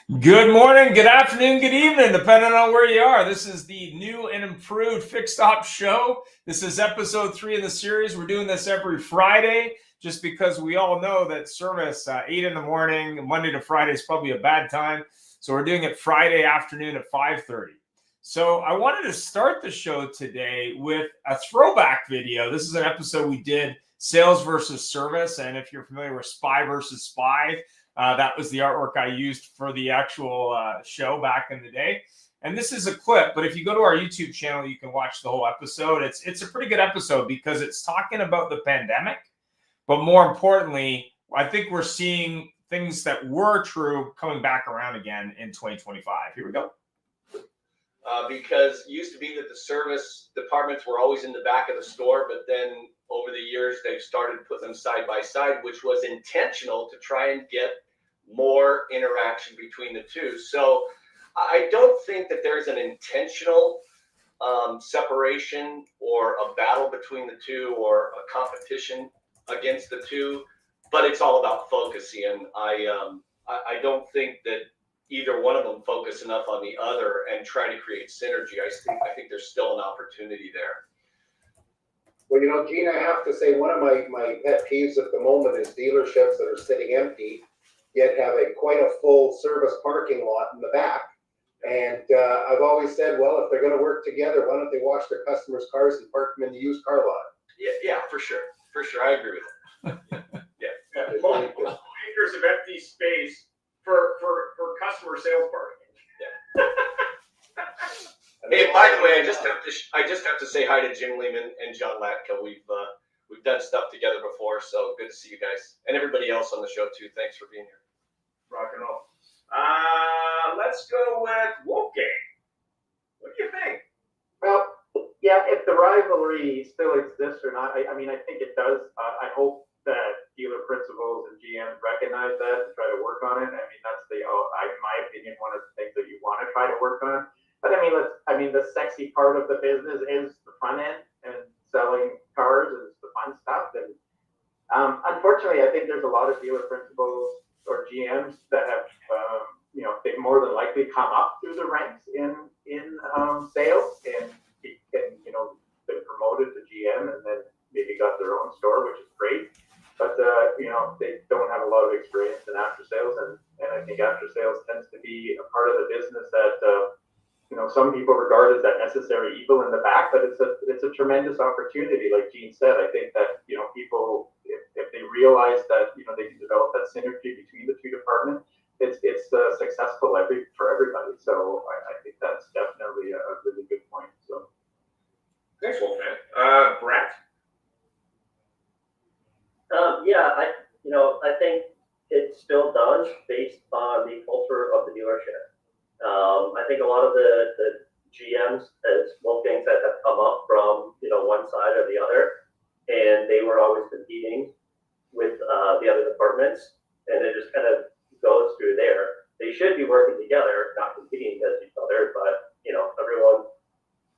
Good morning, good afternoon, good evening, depending on where you are. This is the new and improved Fixed Op Show. This is episode 3 in the series. We're doing this every Friday just because we all know that service 8 in the morning, Monday to Friday is probably a bad time. So we're doing it Friday afternoon at 5:30. So I wanted to start the show today with a throwback video. This is an episode we did, Sales versus Service. And if you're familiar with Spy versus Spy, that was the artwork I used for the actual show back in the day. And this is a clip, but if you go to our YouTube channel, you can watch the whole episode. It's a pretty good episode because it's talking about the pandemic. But more importantly, I think we're seeing things that were true coming back around again in 2025. Here we go. Because it used to be that the service departments were always in the back of the store, but then over the years, they've started putting them side by side, which was intentional to try and get more interaction between the two. So I don't think that there's an intentional separation or a battle between the two or a competition against the two, but it's all about focusing. And I don't think that either one of them focus enough on the other and try to create synergy. I think there's still an opportunity there. Well, Gene, I have to say one of my pet peeves at the moment is dealerships that are sitting empty, yet have quite a full service parking lot in the back. And I've always said, well, if they're going to work together, why don't they wash their customers' cars and park them in the used car lot? Yeah, for sure. I agree with that. Yeah. Multiple acres of empty space for customer sales parking. Yeah. Hey, by the way, I just have to say hi to Jim Lehman and John Latka. We've done stuff together before, so good to see you guys and everybody else on the show too. Thanks for being here. Rock and roll. Let's go with Wolfgang. What do you think? Well, yeah, if the rivalry still exists or not, I think it does. I hope that dealer principals and GMs recognize that and try to work on it. I mean, that's in my opinion, one of the things that you want to try to work on. But the sexy part of the business is the front end and selling cars is the fun stuff. And unfortunately, I think there's a lot of dealer principals or GMs that have, they've more than likely come up through the ranks in sales and been promoted to GM and then maybe got their own store, which is great. But they don't have a lot of experience in after sales, and I think after sales tends to be a part of the business that some people regard as that necessary evil in the back, but it's a tremendous opportunity. Like Gene said, I think that people, if they realize that they can develop that synergy between the two departments, it's successful for everybody. So I think that's definitely a really good point. So Thanks, Wolfman. Brett. I think it still does based on the culture of the dealership. I think a lot of the GMs, as Wolfgang said, have come up from one side or the other, and they were always competing with the other departments, and it just kind of goes through there. They should be working together, not competing against each other, but everyone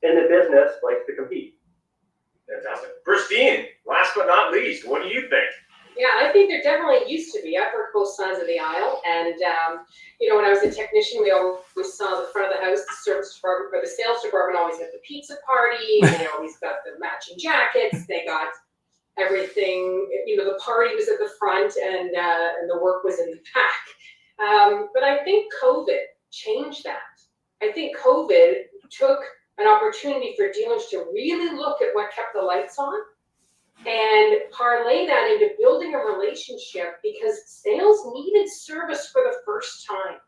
in the business likes to compete. Fantastic. Christine, last but not least, what do you think? Yeah, I think there definitely used to be. I've heard both sides of the aisle. And, when I was a technician, we always saw the front of the house, the service department, or the sales department always had the pizza party. They always got the matching jackets. They got everything. The party was at the front and the work was in the back. But I think COVID changed that. I think COVID took an opportunity for dealers to really look at what kept the lights on and parlay that into building a relationship because sales needed service for the first time.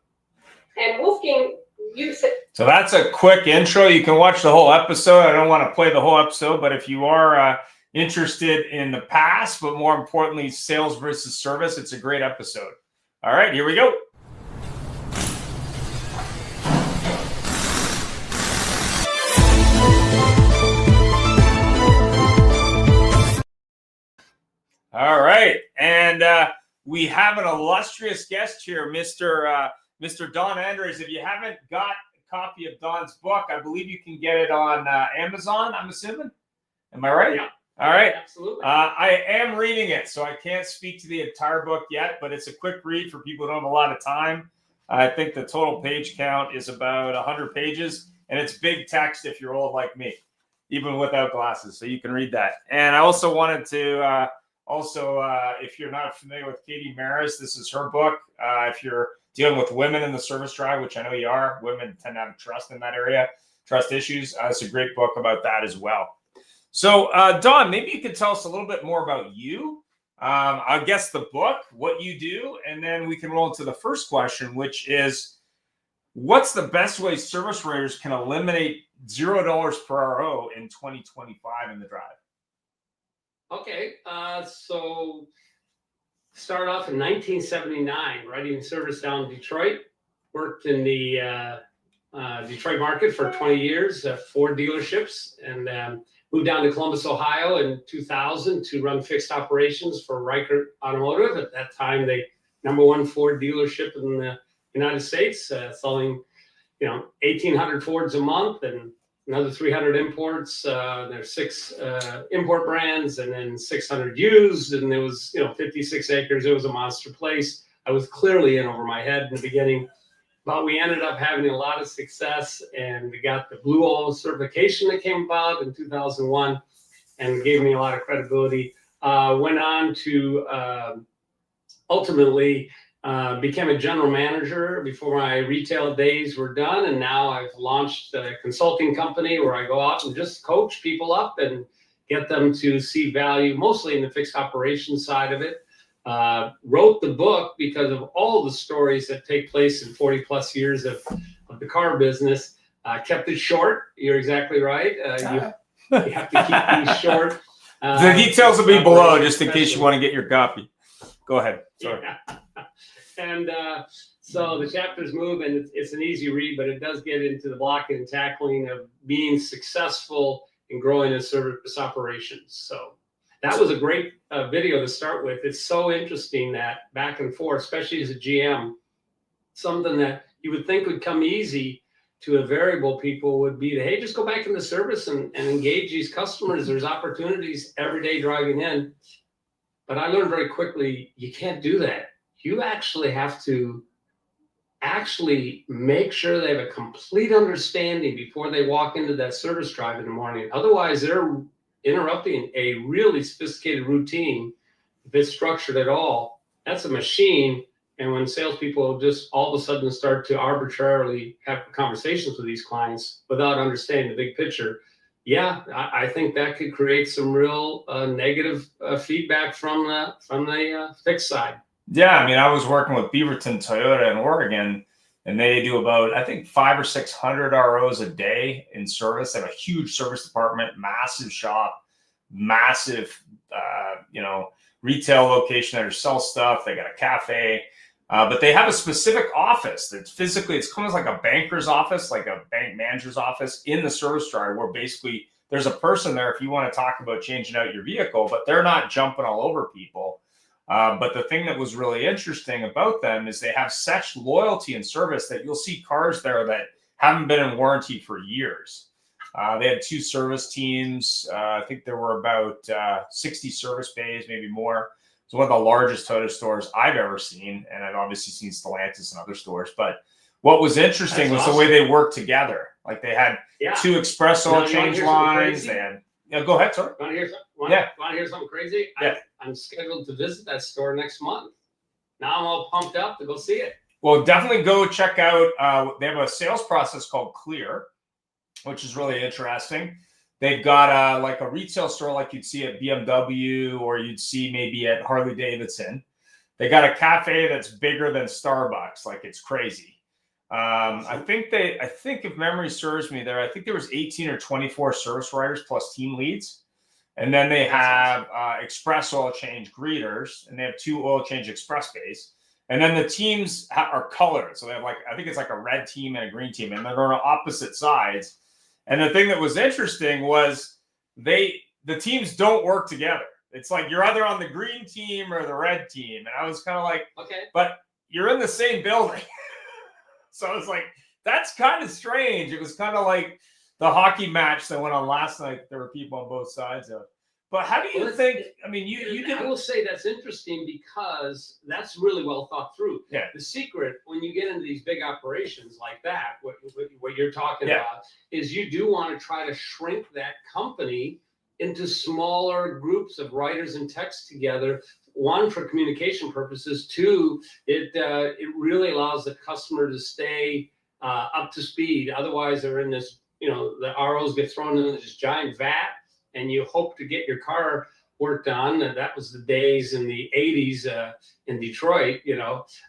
And Wolfgang, you said... So that's a quick intro. You can watch the whole episode. I don't want to play the whole episode, but if you are interested in the past, but more importantly, sales versus service, it's a great episode. All right, here we go. All right, and we have an illustrious guest here, Mr. Don Andres. If you haven't got a copy of Don's book, I believe you can get it on Amazon, I'm assuming. Am I right? Yeah. All right. Absolutely. I am reading it, so I can't speak to the entire book yet, but it's a quick read for people who don't have a lot of time. I think the total page count is about 100 pages, and it's big text if you're old like me, even without glasses, so you can read that. And I also wanted to if you're not familiar with Katie Maris, this is her book. If you're dealing with women in the service drive, which I know you are, women tend to have trust in that area, trust issues. It's a great book about that as well. So, Don, maybe you could tell us a little bit more about you. I guess the book, what you do, and then we can roll into the first question, which is, what's the best way service writers can eliminate $0 per RO in 2025 in the drive? Okay, so started off in 1979, writing service down in Detroit. Worked in the Detroit market for 20 years, 4 dealerships, and moved down to Columbus, Ohio in 2000 to run fixed operations for Riker Automotive. At that time, the #1 Ford dealership in the United States, selling 1,800 Fords a month and another 300 imports. There's 6 import brands and then 600 used, and there was 56 acres. It was a monster place. I was clearly in over my head in the beginning, but we ended up having a lot of success, and we got the Blue Oil certification that came about in 2001 and gave me a lot of credibility. Went on to ultimately became a general manager before my retail days were done, and now I've launched a consulting company where I go out and just coach people up and get them to see value, mostly in the fixed operations side of it. Wrote the book because of all the stories that take place in 40 plus years of the car business. Kept it short. You're exactly right. You have to keep these short. The details will be below, just in case you want to get your copy. Go ahead. Sorry. Yeah. And so the chapters move, and it's an easy read, but it does get into the blocking and tackling of being successful in growing a service operations. So that was a great video to start with. It's so interesting that back and forth, especially as a GM, something that you would think would come easy to a variable people would be to, hey, just go back into service and engage these customers. There's opportunities every day driving in. But I learned very quickly, you can't do that. You actually have to make sure they have a complete understanding before they walk into that service drive in the morning. Otherwise, they're interrupting a really sophisticated routine. If it's structured at all, that's a machine. And when salespeople just all of a sudden start to arbitrarily have conversations with these clients without understanding the big picture, yeah, I think that could create some real negative feedback from the fixed side. Yeah, I mean, I was working with Beaverton Toyota in Oregon, and they do about, I think, 500 or 600 ROs a day in service. They have a huge service department, massive shop, massive, retail location that sell stuff. They got a cafe, but they have a specific office that's physically, it's almost like a banker's office, like a bank manager's office in the service drive, where basically there's a person there if you want to talk about changing out your vehicle, but they're not jumping all over people. But the thing that was really interesting about them is they have such loyalty and service that you'll see cars there that haven't been in warranty for years. They had 2 service teams. I think there were about 60 service bays, maybe more. It's one of the largest Toyota stores I've ever seen. And I've obviously seen Stellantis and other stores. But what was interesting was the way they worked together. Like they had 2 express oil change lines. They had, go ahead, sorry. Want to hear something? Want to hear something crazy? Yeah. I'm scheduled to visit that store next month. Now I'm all pumped up to go see it. Well, definitely go check out. They have a sales process called Clear, which is really interesting. They've got like a retail store like you'd see at BMW or you'd see maybe at Harley Davidson. They got a cafe that's bigger than Starbucks. Like it's crazy. I think if memory serves me there, I think there was 18 or 24 service writers plus team leads. And then they have express oil change greeters, and they have 2 oil change express bays. And then the teams are colored. So they have I think it's like a red team and a green team, and they're on opposite sides. And the thing that was interesting was the teams don't work together. It's like you're either on the green team or the red team. And I was kind of like, okay, but you're in the same building. So I was like, that's kind of strange. It was kind of like the hockey match that went on last night. There were people on both sides of. But how do you Well, think? I mean, you I did. will say that's interesting because that's really well thought through. Yeah. The secret when you get into these big operations like that, what you're talking Yeah. about, is you do want to try to shrink that company into smaller groups of writers and techs together. One, for communication purposes. Two, it really allows the customer to stay up to speed. Otherwise, they're in this, the ROs get thrown into this giant vat, and you hope to get your car worked on. And that was the days in the 80s in Detroit.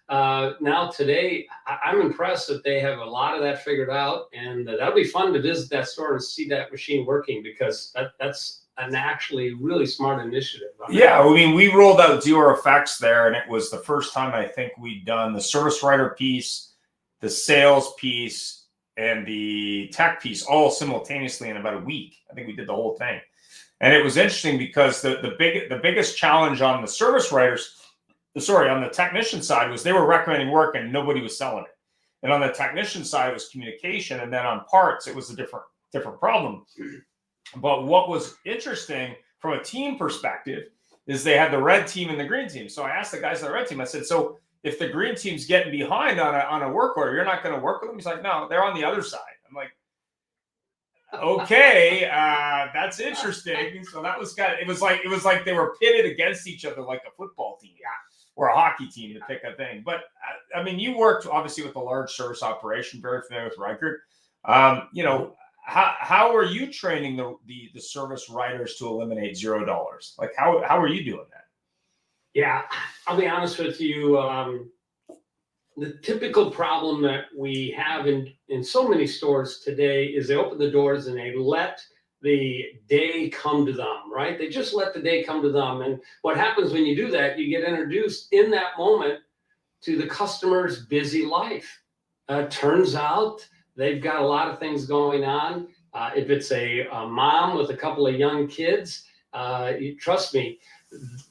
Now today, I'm impressed that they have a lot of that figured out, and that'll be fun to visit that store and see that machine working, because that's an actually really smart initiative. Yeah, I mean, we rolled out Zero Effects there, and it was the first time I think we'd done the service writer piece, the sales piece, and the tech piece all simultaneously in about a week. I think we did the whole thing. And it was interesting because the biggest challenge on the service writers, on the technician side, was they were recommending work and nobody was selling it. And on the technician side, it was communication. And then on parts, it was a different problem. But what was interesting from a team perspective is they had the red team and the green team. So I asked the guys on the red team, I said, so if the green team's getting behind on a work order, you're not going to work with them? He's like, no, they're on the other side. I'm like, okay, that's interesting. So that was it was like they were pitted against each other like a football team, or a hockey team, to pick a thing. But I mean, you worked obviously with a large service operation, very familiar with Reichert. How are you training the service writers to eliminate $0? Like how are you doing that? Yeah, I'll be honest with you. The typical problem that we have in so many stores today is they open the doors and they let the day come to them, right? They just let the day come to them. And what happens when you do that, you get introduced in that moment to the customer's busy life. Turns out they've got a lot of things going on. If it's a mom with a couple of young kids, trust me,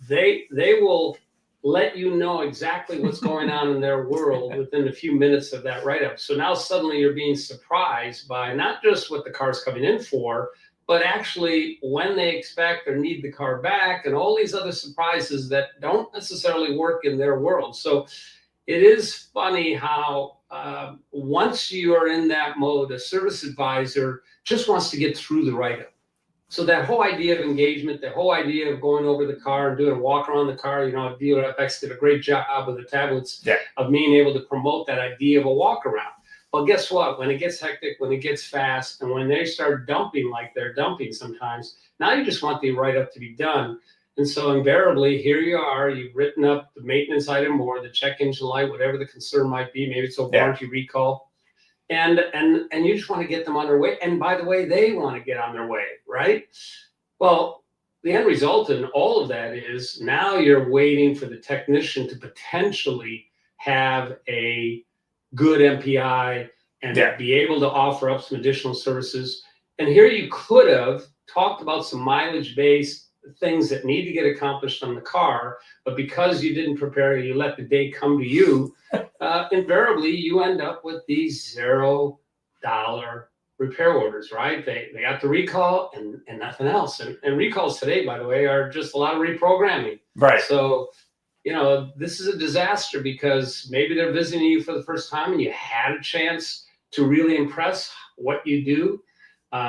they will let you know exactly what's going on in their world within a few minutes of that write-up. So now suddenly you're being surprised by not just what the car's coming in for, but actually when they expect or need the car back, and all these other surprises that don't necessarily work in their world. So it is funny how once you are in that mode, a service advisor just wants to get through the write-up. So that whole idea of engagement, the whole idea of going over the car and doing a walk around the car, Dealer FX did a great job with the tablets of being able to promote that idea of a walk around. Well, guess what? When it gets hectic, when it gets fast, and when they start dumping like they're dumping sometimes, now you just want the write-up to be done. And so invariably, here you are, you've written up the maintenance item or the check engine light, whatever the concern might be. Maybe it's a warranty recall. And you just want to get them on their way. And by the way, they want to get on their way, right? Well, the end result in all of that is now you're waiting for the technician to potentially have a good MPI and be able to offer up some additional services. And here you could have talked about some mileage-based things that need to get accomplished on the car, but because you didn't prepare, you let the day come to you, invariably you end up with these $0 repair orders, right? They got the recall and nothing else. And recalls today, by the way, are just a lot of reprogramming. Right. So, this is a disaster because maybe they're visiting you for the first time and you had a chance to really impress what you do.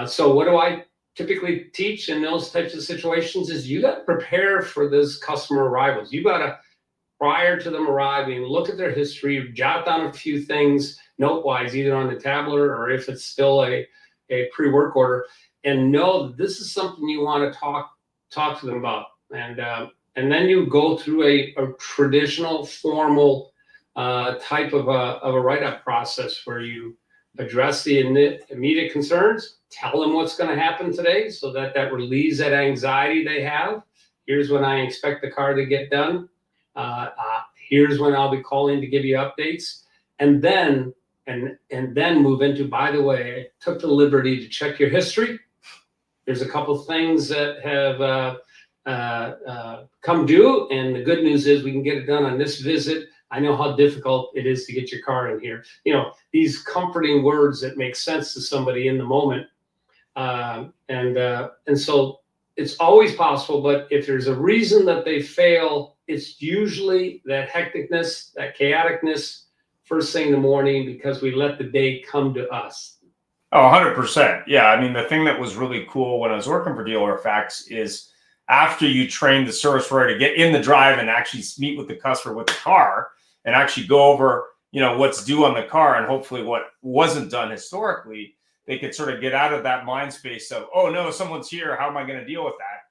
So what do I typically teach in those types of situations is you got to prepare for those customer arrivals. You got to, prior to them arriving, look at their history, jot down a few things note-wise, either on the tablet or if it's still a pre-work order, and know that this is something you want to talk to them about. And then you go through a traditional formal type of a write-up process where you address the immediate concerns, tell them what's going to happen today so that relieves that anxiety they have. Here's when I expect the car to get done. Here's when I'll be calling to give you updates. And then move into, by the way, I took the liberty to check your history. There's a couple things that have come due. And the good news is we can get it done on this visit. I know how difficult it is to get your car in here. These comforting words that make sense to somebody in the moment. And so it's always possible, but if there's a reason that they fail, it's usually that hecticness, that chaoticness first thing in the morning because we let the day come to us. Oh, 100%. Yeah. I mean, the thing that was really cool when I was working for Dealer Facts is after you train the service provider to get in the drive and actually meet with the customer with the car and actually go over, what's due on the car and hopefully what wasn't done historically, they could sort of get out of that mind space of, oh no, someone's here. How am I going to deal with that?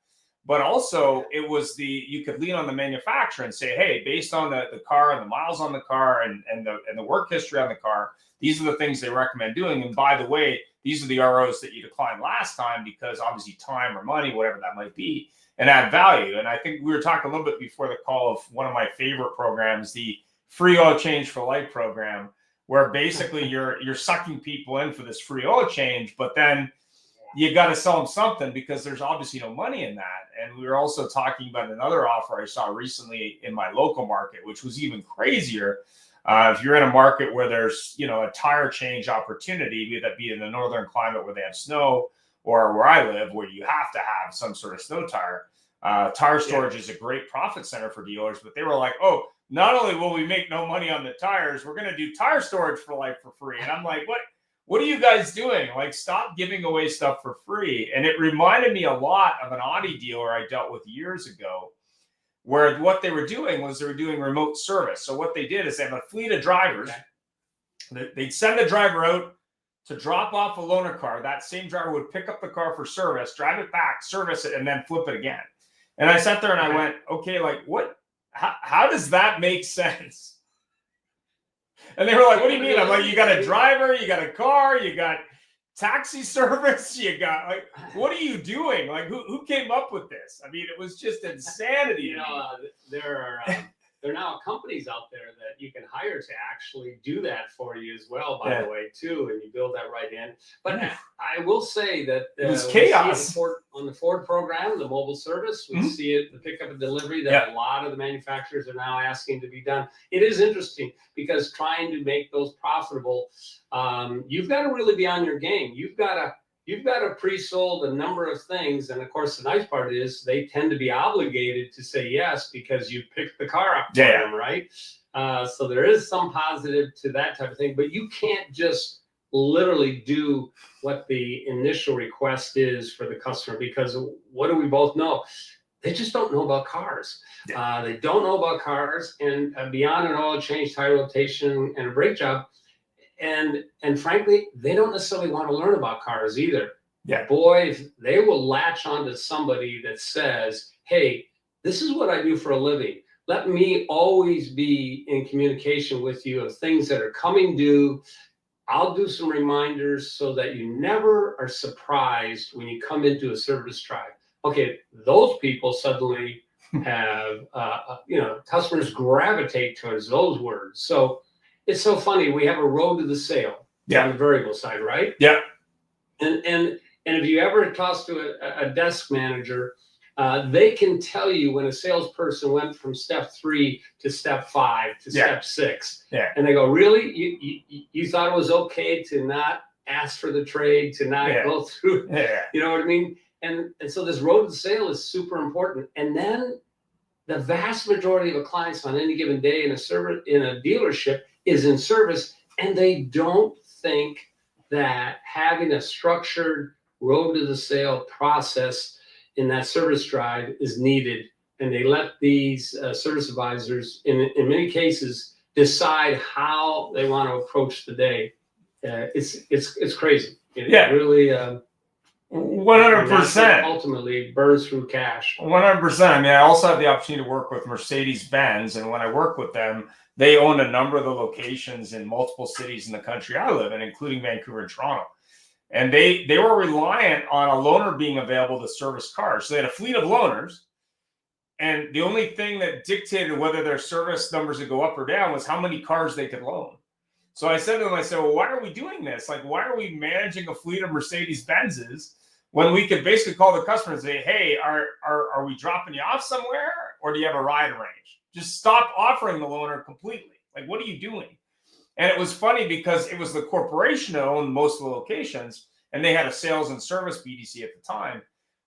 But also it was you could lean on the manufacturer and say, hey, based on the car and the miles on the car and the work history on the car, these are the things they recommend doing. And by the way, these are the ROs that you declined last time because obviously time or money, whatever that might be, and add value. And I think we were talking a little bit before the call of one of my favorite programs, the free oil change for life program, where basically you're sucking people in for this free oil change, but then you got to sell them something because there's obviously no money in that. And we were also talking about another offer I saw recently in my local market, which was even crazier. If you're in a market where there's, a tire change opportunity, be that be in the northern climate where they have snow or where I live, where you have to have some sort of snow tire, tire storage is a great profit center for dealers. But they were like, oh, not only will we make no money on the tires, we're going to do tire storage for life for free. And I'm like, what are you guys doing? Like, stop giving away stuff for free. And it reminded me a lot of an Audi dealer I dealt with years ago, where what they were doing was they were doing remote service. So what they did is they have a fleet of drivers. They'd send the driver out to drop off a loaner car. That same driver would pick up the car for service, drive it back, service it, and then flip it again. And I sat there and I went, okay, like what? How does that make sense? And they were like, what do you mean? I'm like, you got a driver, you got a car, you got taxi service, you got like, what are you doing? Like, who came up with this? I mean, it was just insanity. There are now companies out there that you can hire to actually do that for you as well, by the way, too, and you build that right in. But I will say that it was chaos on the Ford program, the mobile service. We see it, the pickup and delivery that a lot of the manufacturers are now asking to be done. It is interesting because trying to make those profitable, you've got to really be on your game. You've got to pre-sold a number of things. And of course, the nice part is they tend to be obligated to say yes because you picked the car up for them, right? So there is some positive to that type of thing, but you can't just literally do what the initial request is for the customer, because what do we both know? They just don't know about cars. They don't know about cars, and beyond an oil change, tire rotation, and a brake job, and frankly, they don't necessarily want to learn about cars either. Boy, they will latch onto somebody that says, hey, this is what I do for a living. Let me always be in communication with you of things that are coming due. I'll do some reminders so that you never are surprised when you come into a service drive. Okay, those people suddenly have, customers gravitate towards those words. So it's so funny. We have a road to the sale on the variable side, right? Yeah. And if you ever talk to a desk manager, they can tell you when a salesperson went from step 3 to step 5 to step 6. And they go, really? You thought it was okay to not ask for the trade, to not go through, you know what I mean? And so this road to the sale is super important. And then the vast majority of the clients on any given day in a dealership is in service, and they don't think that having a structured road to the sale process in that service drive is needed. And they let these service advisors, in many cases, decide how they want to approach the day. It's crazy. It really 100%. Ultimately burns through cash. 100%. I mean, I also have the opportunity to work with Mercedes-Benz, and when I work with them, they own a number of the locations in multiple cities in the country I live in, including Vancouver and Toronto. And they were reliant on a loaner being available to service cars. So they had a fleet of loaners, and the only thing that dictated whether their service numbers would go up or down was how many cars they could loan. So I said to them, well, why are we doing this? Like, why are we managing a fleet of Mercedes-Benzes when we could basically call the customer and say, hey, are we dropping you off somewhere, or do you have a ride arranged? Just stop offering the loaner completely. Like, what are you doing? And it was funny because it was the corporation that owned most of the locations, and they had a sales and service BDC at the time.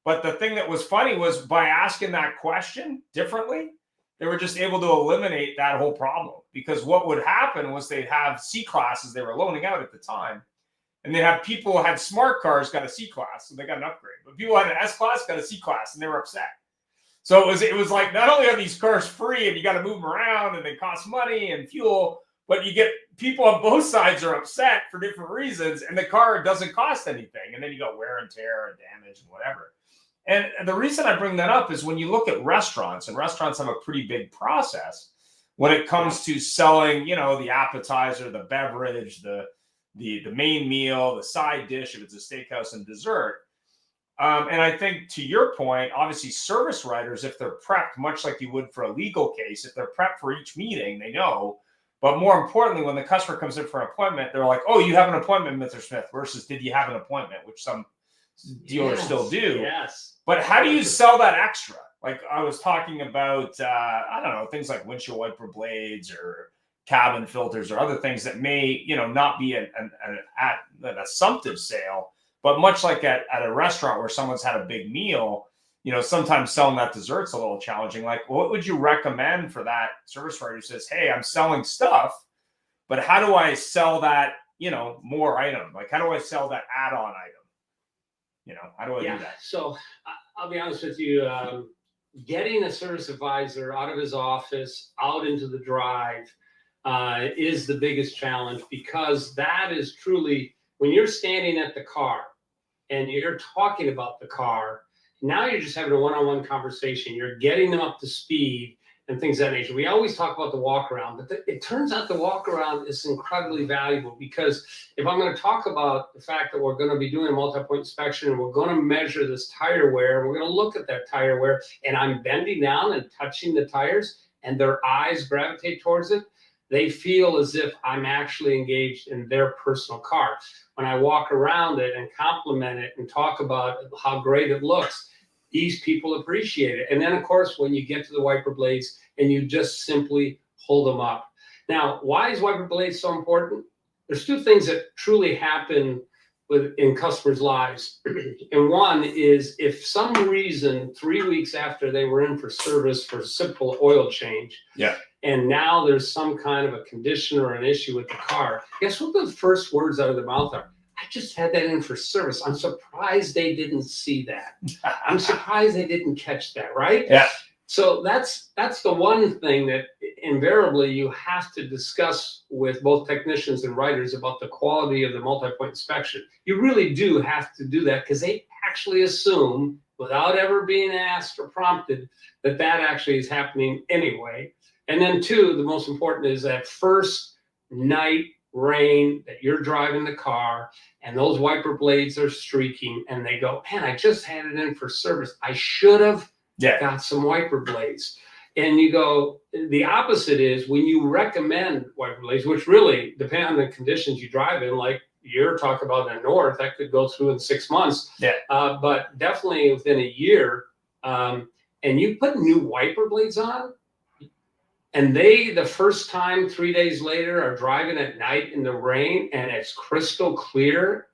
But the thing that was funny was by asking that question differently, they were just able to eliminate that whole problem. Because what would happen was they'd have C classes they were loaning out at the time. And they have people who had smart cars got a C class, so they got an upgrade. But people who had an S class got a C class, and they were upset. So it was like, not only are these cars free and you got to move them around and they cost money and fuel, but you get people on both sides are upset for different reasons, and the car doesn't cost anything. And then you got wear and tear and damage and whatever. And the reason I bring that up is when you look at restaurants, and restaurants have a pretty big process when it comes to selling, you know, the appetizer, the beverage, the main meal, the side dish, if it's a steakhouse, and dessert. And I think to your point, obviously service writers, if they're prepped, much like you would for a legal case, if they're prepped for each meeting, they know. But more importantly, when the customer comes in for an appointment, they're like, oh, you have an appointment, Mr. Smith, versus did you have an appointment, which some dealers still do. Yes. But how do you sell that extra? Like I was talking about, I don't know, things like windshield wiper blades or cabin filters or other things that may, you know, not be an assumptive sale. But much like at a restaurant where someone's had a big meal, you know, sometimes selling that dessert's a little challenging. Like, what would you recommend for that service writer who says, hey, I'm selling stuff, but how do I sell that, you know, more item? Like, how do I sell that add-on item? You know, how do I do that? So I'll be honest with you. Getting a service advisor out of his office, out into the drive is the biggest challenge, because that is truly, when you're standing at the car and you're talking about the car, now you're just having a one-on-one conversation. You're getting them up to speed and things of that nature. We always talk about the walk around, but it turns out the walk around is incredibly valuable, because if I'm going to talk about the fact that we're going to be doing a multi-point inspection and we're going to measure this tire wear, we're going to look at that tire wear, and I'm bending down and touching the tires and their eyes gravitate towards it, they feel as if I'm actually engaged in their personal car. When I walk around it and compliment it and talk about how great it looks, these people appreciate it. And then, of course, when you get to the wiper blades and you just simply hold them up. Now, why is wiper blades so important? There's two things that truly happen in customers' lives. And one is, if some reason 3 weeks after they were in for service for simple oil change, and now there's some kind of a condition or an issue with the car, guess what the first words out of their mouth are? I just had that in for service. I'm surprised they didn't see that. I'm surprised they didn't catch that, right? Yeah. So that's the one thing that invariably you have to discuss with both technicians and writers about the quality of the multi-point inspection. You really do have to do that, because they actually assume, without ever being asked or prompted, that actually is happening anyway. And then two, the most important is that first night rain that you're driving the car and those wiper blades are streaking and they go, man, I just had it in for service. I should have got some wiper blades. And you go, the opposite is when you recommend wiper blades, which really depend on the conditions you drive in, like you're talking about in the north, that could go through in 6 months. But definitely within a year, and you put new wiper blades on, and they, the first time 3 days later, are driving at night in the rain and it's crystal clear,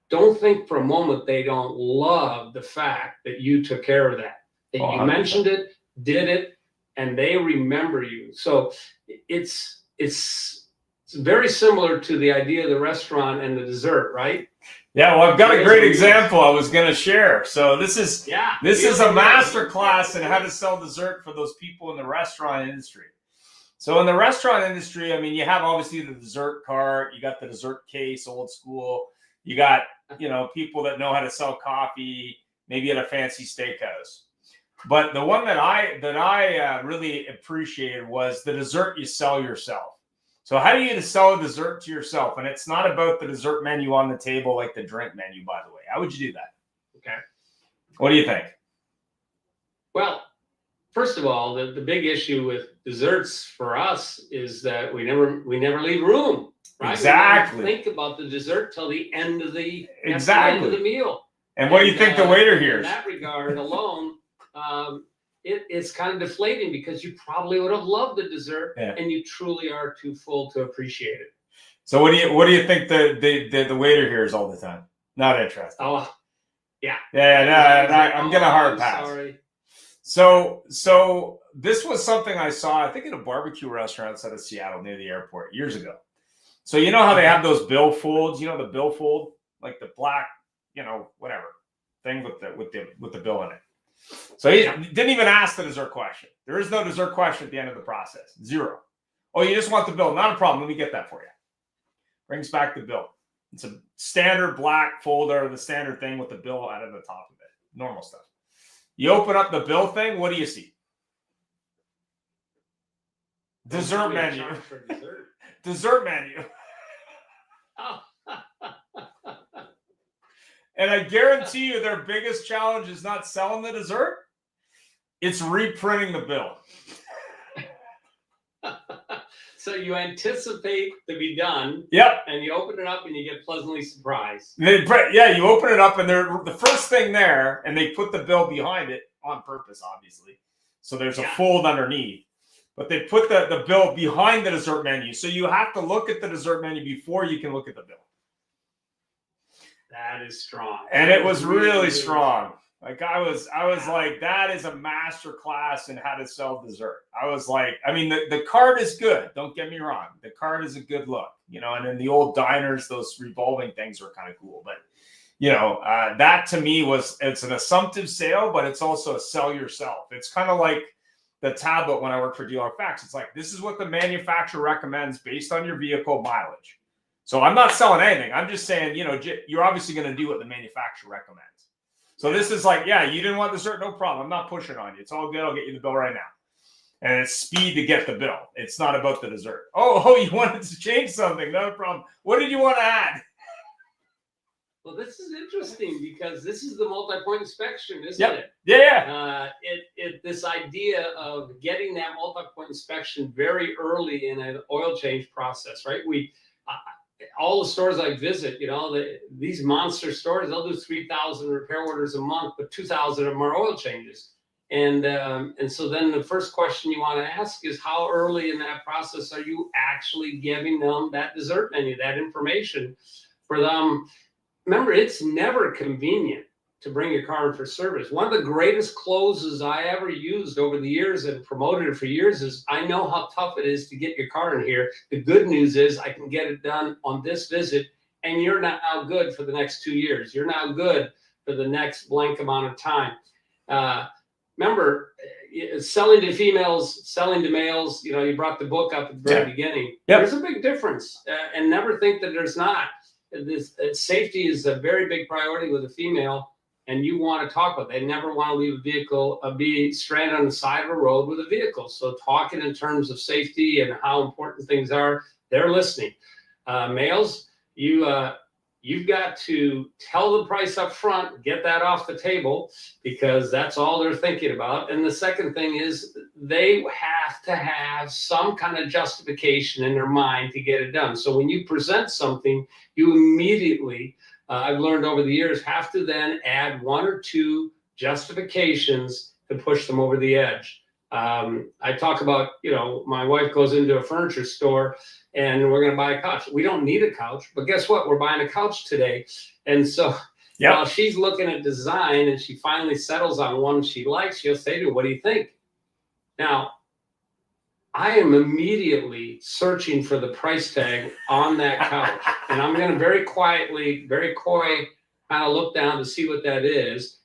don't think for a moment they don't love the fact that you took care of that. That you mentioned it, did it, and they remember you. So it's very similar to the idea of the restaurant and the dessert, right? Yeah, well, I've got a great example I was going to share. So this is a master class in how to sell dessert for those people in the restaurant industry. So in the restaurant industry, I mean, you have obviously the dessert cart, you got the dessert case, old school. You got, you know, people that know how to sell coffee, maybe at a fancy steakhouse. But the one that I really appreciated was the dessert you sell yourself. So how do you sell a dessert to yourself? And it's not about the dessert menu on the table like the drink menu, by the way. How would you do that? Okay. What do you think? Well, first of all, the big issue with desserts for us is that we never leave room. Right? Exactly. We don't think about the dessert till the end of the meal. And what do you think the waiter hears? In that regard alone, it's kind of deflating, because you probably would have loved the dessert, and you truly are too full to appreciate it. So what do you think the waiter hears all the time? Not interested. Oh, Yeah. I'm getting a hard Oh, pass. Sorry. So this was something I saw, I think, in a barbecue restaurant outside of Seattle near the airport years ago. So you know how they have those billfolds, the billfold, like the black, whatever thing with the bill in it. So he didn't even ask the dessert question. There is no dessert question at the end of the process. Zero. Oh, you just want the bill? Not a problem. Let me get that for you. Brings back the bill. It's a standard black folder, the standard thing with the bill out of the top of it. Normal stuff. You open up the bill thing, what do you see? Dessert menu. Dessert. Dessert menu. Oh. And I guarantee you their biggest challenge is not selling the dessert. It's reprinting the bill. So you anticipate to be done. Yep. And you open it up and you get pleasantly surprised. Yeah, you open it up and they're the first thing there, and they put the bill behind it on purpose, obviously. So there's a fold underneath. But they put the bill behind the dessert menu. So you have to look at the dessert menu before you can look at the bill. That is strong. And it was really strong. Like I was like, that is a master class in how to sell dessert. I was like, I mean, the card is good. Don't get me wrong. The card is a good look, and in the old diners, those revolving things were kind of cool. But, that to me it's an assumptive sale, but it's also a sell yourself. It's kind of like the tablet when I work for Dealer Facts. It's like, this is what the manufacturer recommends based on your vehicle mileage. So I'm not selling anything. I'm just saying, you're obviously going to do what the manufacturer recommends. So this is like, yeah, you didn't want dessert, no problem. I'm not pushing on you. It's all good. I'll get you the bill right now. And it's speed to get the bill. It's not about the dessert. Oh, you wanted to change something. No problem. What did you want to add? Well, this is interesting because this is the multi-point inspection, isn't it? Yeah. This idea of getting that multi-point inspection very early in an oil change process, right? All the stores I visit, these monster stores, they'll do 3,000 repair orders a month, but 2,000 of them are oil changes. And so then the first question you want to ask is, how early in that process are you actually giving them that dessert menu, that information for them? Remember, it's never convenient to bring your car in for service. One of the greatest closes I ever used over the years and promoted it for years is, I know how tough it is to get your car in here. The good news is I can get it done on this visit, and you're now good for the next 2 years. You're now good for the next blank amount of time. Remember, selling to females, selling to males, you brought the book up at the very beginning. Yep. There's a big difference, and never think that there's not. This safety is a very big priority with a female. And you want to talk about it. They never want to leave a vehicle, be stranded on the side of a road with a vehicle. So talking in terms of safety and how important things are, they're listening. Males, you've got to tell the price up front, get that off the table, because that's all they're thinking about. And the second thing is, they have to have some kind of justification in their mind to get it done. So when you present something, you immediately, I've learned over the years, have to then add 1 or 2 justifications to push them over the edge. I talk about, my wife goes into a furniture store and we're going to buy a couch. We don't need a couch, but guess what? We're buying a couch today. And so while she's looking at design and she finally settles on one she likes, she'll say to her, "What do you think?" Now, I am immediately searching for the price tag on that couch. And I'm going to very quietly, very coy, kind of look down to see what that is.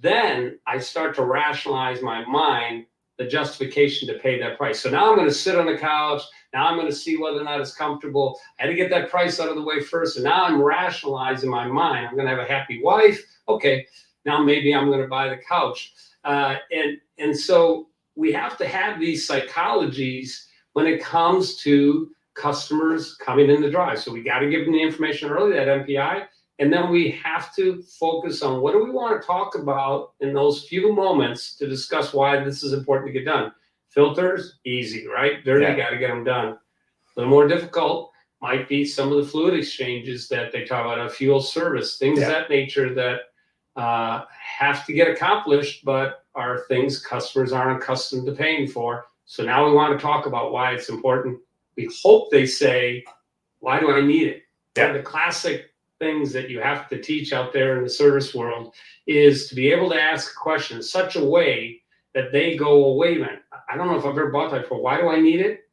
Then I start to rationalize my mind the justification to pay that price. So now I'm going to sit on the couch. Now I'm going to see whether or not it's comfortable. I had to get that price out of the way first. And now I'm rationalizing my mind. I'm going to have a happy wife. Okay, now maybe I'm going to buy the couch. And so we have to have these psychologies when it comes to customers coming in the drive. So we got to give them the information early, that MPI, and then we have to focus on what do we want to talk about in those few moments to discuss why this is important to get done. Filters, easy, right? You got to get them done. A little more difficult might be some of the fluid exchanges that they talk about, a fuel service, things of that nature that have to get accomplished, but are things customers aren't accustomed to paying for. So now we want to talk about why it's important. We hope they say, "Why do I need it?" The classic things that you have to teach out there in the service world is to be able to ask a question in such a way that they go, well, wait a minute, I don't know if I've ever bought that before. Why do I need it?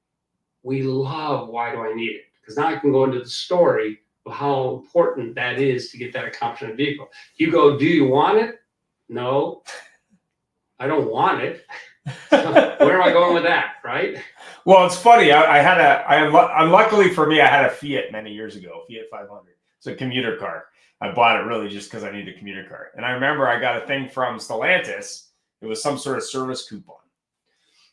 We love why do I need it? Because now I can go into the story of how important that is to get that accomplished in a vehicle. You go, do you want it? No, I don't want it. So where am I going with that, right? Well, it's funny. Unluckily for me, I had a Fiat many years ago, Fiat 500. It's a commuter car. I bought it really just because I needed a commuter car. And I remember I got a thing from Stellantis. It was some sort of service coupon.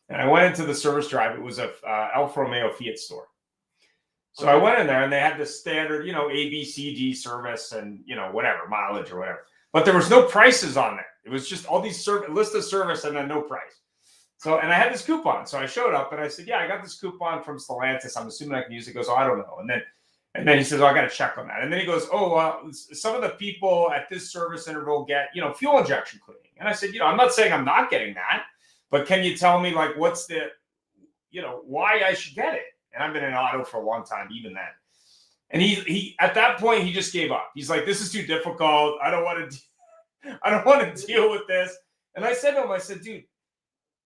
And I went into the service drive. It was a Alfa Romeo Fiat store. So I went in there and they had the standard, A, B, C, D service and, whatever, mileage or whatever. But there was no prices on there. It was just all these list of service and then no price. So, and I had this coupon. So I showed up and I said, yeah, I got this coupon from Stellantis. I'm assuming I can use it. He goes, oh, I don't know. And then he says, oh, I got to check on that. And then he goes, oh, well, some of the people at this service interval get, fuel injection cleaning. And I said, I'm not saying I'm not getting that, but can you tell me like, what's the, why I should get it? And I've been in auto for a long time, even then. And he at that point, he just gave up. He's like, this is too difficult. I don't want to deal with this. And I said to him, I said, dude,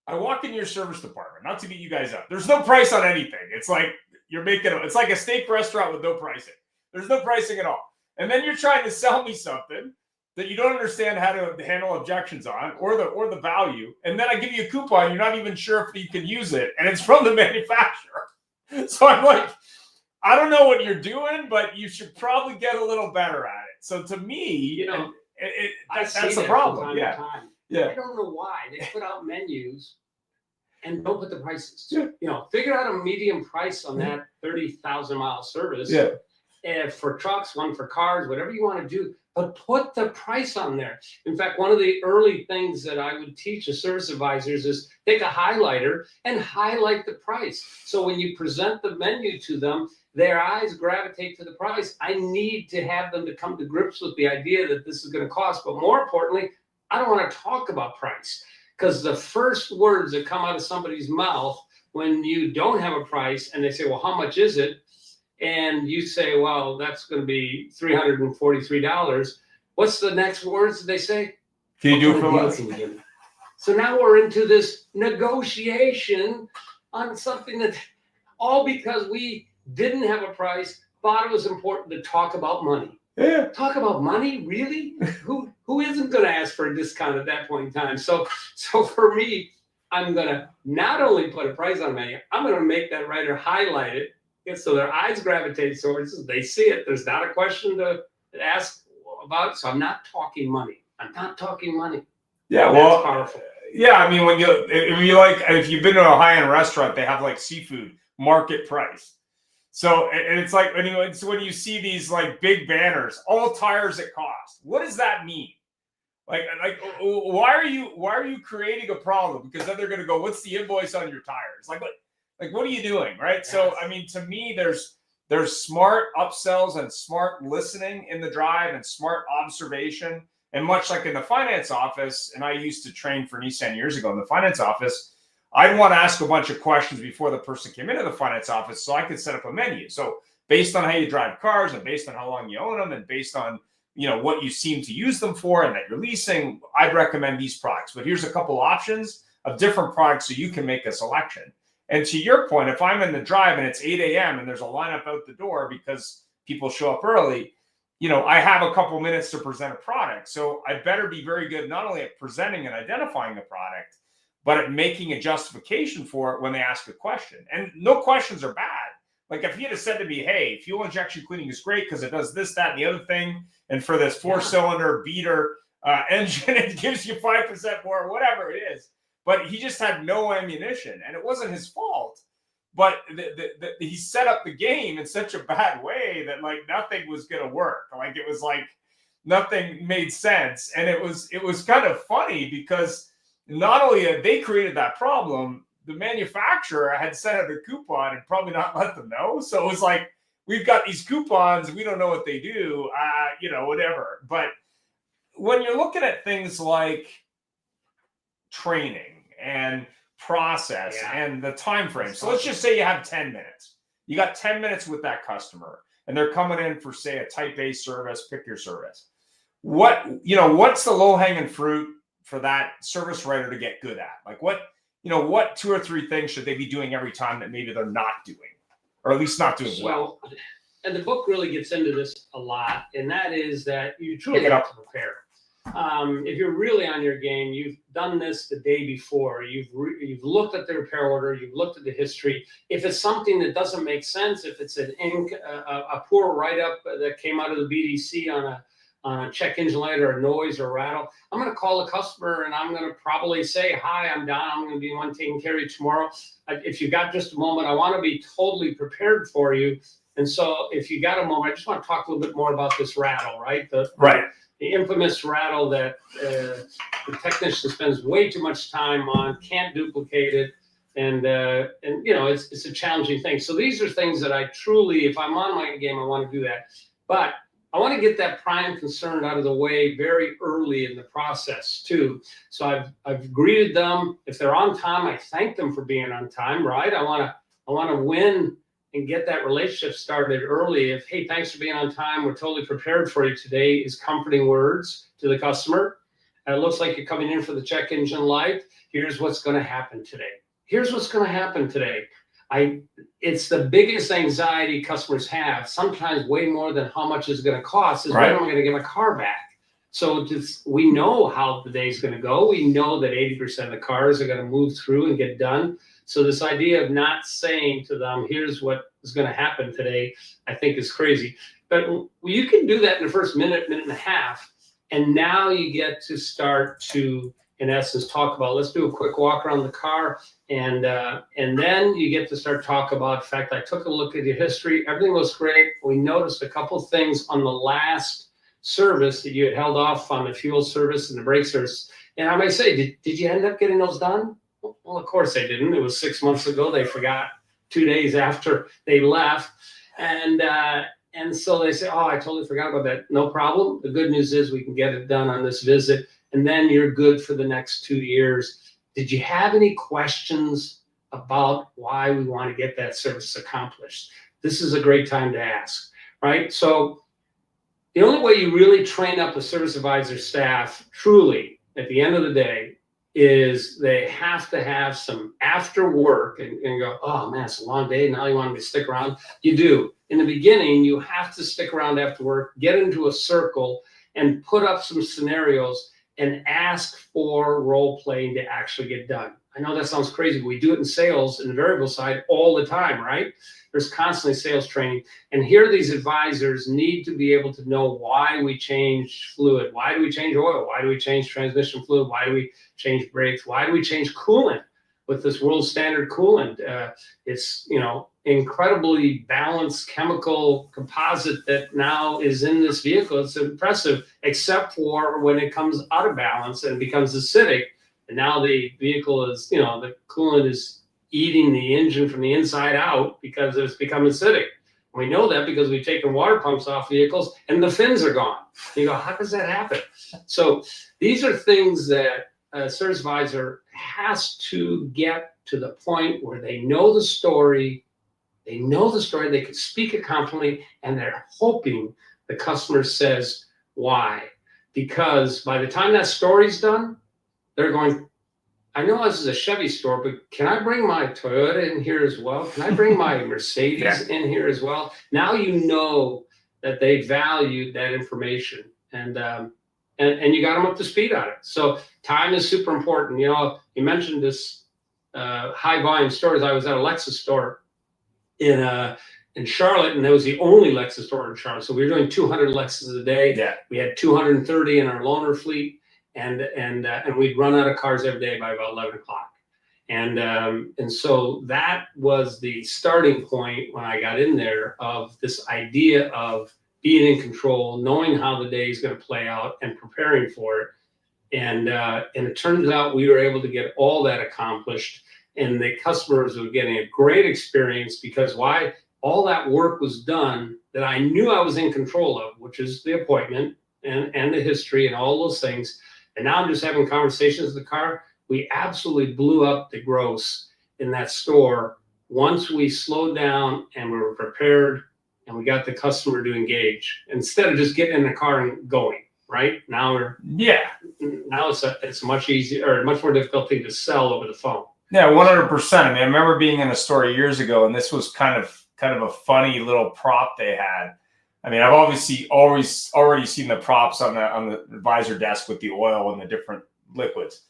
I walk in your service department, not to beat you guys up. There's no price on anything. It's like it's like a steak restaurant with no pricing. There's no pricing at all. And then you're trying to sell me something that you don't understand how to handle objections on or the value. And then I give you a coupon. You're not even sure if you can use it. And it's from the manufacturer. So I'm like, I don't know what you're doing, but you should probably get a little better at it. So to me, that's the problem. Yeah. Yeah. I don't know why they put out menus and don't put the prices. Figure out a medium price on that 30,000 mile service. Yeah. And for trucks, one for cars, whatever you want to do, but put the price on there. In fact, one of the early things that I would teach the service advisors is take a highlighter and highlight the price. So when you present the menu to them, their eyes gravitate to the price. I need to have them to come to grips with the idea that this is going to cost. But more importantly, I don't want to talk about price, because the first words that come out of somebody's mouth when you don't have a price and they say, well, how much is it? And you say, well, that's going to be $343. What's the next words that they say? Can you do it for less? So now we're into this negotiation on something that all because we didn't have a price, thought it was important to talk about money. Yeah. Talk about money? Really? Who isn't going to ask for a discount at that point in time? So for me, I'm going to not only put a price on the menu, I'm going to make that writer highlight it. So their eyes gravitate towards it. They see it. There's not a question to ask about. So I'm not talking money. Yeah, well, that's powerful. Yeah, I mean, if you've been to a high-end restaurant, they have like seafood market price. So and it's like when you see these like big banners, all tires at cost. What does that mean? Like why are you creating a problem? Because then they're going to go, what's the invoice on your tires? What are you doing, right? Yes. So, I mean, to me, there's smart upsells and smart listening in the drive and smart observation. And much like in the finance office, and I used to train for Nissan years ago in the finance office, I'd want to ask a bunch of questions before the person came into the finance office so I could set up a menu. So based on how you drive cars and based on how long you own them and based on, what you seem to use them for and that you're leasing, I'd recommend these products. But here's a couple options of different products so you can make a selection. And to your point, if I'm in the drive and it's 8 a.m. and there's a lineup out the door because people show up early, I have a couple minutes to present a product. So I better be very good not only at presenting and identifying the product, but at making a justification for it when they ask a question. And no questions are bad. Like if you had said to me, hey, fuel injection cleaning is great because it does this, that, and the other thing. And for this 4-cylinder beater engine, it gives you 5% more, whatever it is. But he just had no ammunition, and it wasn't his fault. But he set up the game in such a bad way that like nothing was going to work. Like it was like nothing made sense, and it was kind of funny because not only had they created that problem, the manufacturer had set up a coupon and probably not let them know. So it was like, we've got these coupons, we don't know what they do, whatever. But when you're looking at things like training and process and the time frame. So let's just say you have 10 minutes. You got 10 minutes with that customer. and they're coming in for, say, a type A service, pick your service. What's the low hanging fruit for that service writer to get good at? Like what 2 or 3 things should they be doing every time that maybe they're not doing, or at least not doing well? And the book really gets into this a lot, and that is that you truly have to prepare. If you're really on your game, you've done this the day before. You've looked at the repair order. You've looked at the history. If it's something that doesn't make sense, if it's a poor write-up that came out of the BDC on a check engine light or a noise or a rattle, I'm going to call the customer and I'm going to probably say, "Hi, I'm Don. I'm going to be the one taking care of you tomorrow. If you've got just a moment, I want to be totally prepared for you. And so if you got a moment, I just want to talk a little bit more about this rattle, right? The infamous rattle that the technician spends way too much time on, can't duplicate it, and it's a challenging thing. So these are things that I truly, if I'm on my game, I want to do that. But I want to get that prime concern out of the way very early in the process too. So I've greeted them. If they're on time, I thank them for being on time, right? I want to win and get that relationship started early. If, "Hey, thanks for being on time, we're totally prepared for you today," is comforting words to the customer. It looks like you're coming in for the check engine light. Here's what's going to happen today. Here's what's going to happen today. It's the biggest anxiety customers have, sometimes way more than how much it's going to cost, is when am I going to get my car back? So we know how the day's going to go. We know that 80% of the cars are going to move through and get done. So this idea of not saying to them, "Here's what is going to happen today," I think is crazy. But you can do that in the first minute and a half. And now you get to start to, in essence, talk about, let's do a quick walk around the car. And then you get to start talk about, in fact, I took a look at your history. Everything was great. We noticed a couple things on the last service that you had held off on, the fuel service and the brake service. And I might say, did you end up getting those done? Well, of course they didn't. It was 6 months ago. They forgot 2 days after they left. And so they say, "Oh, I totally forgot about that." No problem. The good news is we can get it done on this visit. And then you're good for the next 2 years. Did you have any questions about why we want to get that service accomplished? This is a great time to ask, right? So the only way you really train up a service advisor staff truly at the end of the day is they have to have some after work and go, "Oh man, it's a long day. Now you want me to stick around?" You do. In the beginning, you have to stick around after work, get into a circle and put up some scenarios and ask for role playing to actually get done. I know that sounds crazy, but we do it in sales and the variable side all the time, right? There's constantly sales training. And here these advisors need to be able to know why we change fluid. Why do we change oil? Why do we change transmission fluid? Why do we change brakes? Why do we change coolant with this world standard coolant? It's, incredibly balanced chemical composite that now is in this vehicle. It's impressive, except for when it comes out of balance and becomes acidic. And now the vehicle is, the coolant is eating the engine from the inside out because it's become acidic. We know that because we've taken water pumps off vehicles and the fins are gone. You go, how does that happen? So these are things that a service advisor has to get to the point where they know the story. They know the story, they can speak it confidently, and they're hoping the customer says why. Because by the time that story's done, they're going, "I know this is a Chevy store, but can I bring my Toyota in here as well? Can I bring my Mercedes in here as well?" Now you know that they valued that information, and you got them up to speed on it. So time is super important. You mentioned this high volume stores. I was at a Lexus store in Charlotte, and that was the only Lexus store in Charlotte. So we were doing 200 Lexuses a day. Yeah. We had 230 in our loaner fleet, and we'd run out of cars every day by about 11 o'clock. And so that was the starting point when I got in there of this idea of being in control, knowing how the day is going to play out, and preparing for it. And it turns out we were able to get all that accomplished. And the customers were getting a great experience because why? All that work was done that I knew I was in control of, which is the appointment and the history and all those things. And now I'm just having conversations with the car. We absolutely blew up the gross in that store once we slowed down and we were prepared and we got the customer to engage instead of just getting in the car and going. Right now it's much easier or much more difficult thing to sell over the phone. Yeah, 100%. I mean, I remember being in a store years ago, and this was kind of a funny little prop they had. I mean, I've obviously already seen the props on the advisor desk with the oil and the different liquids.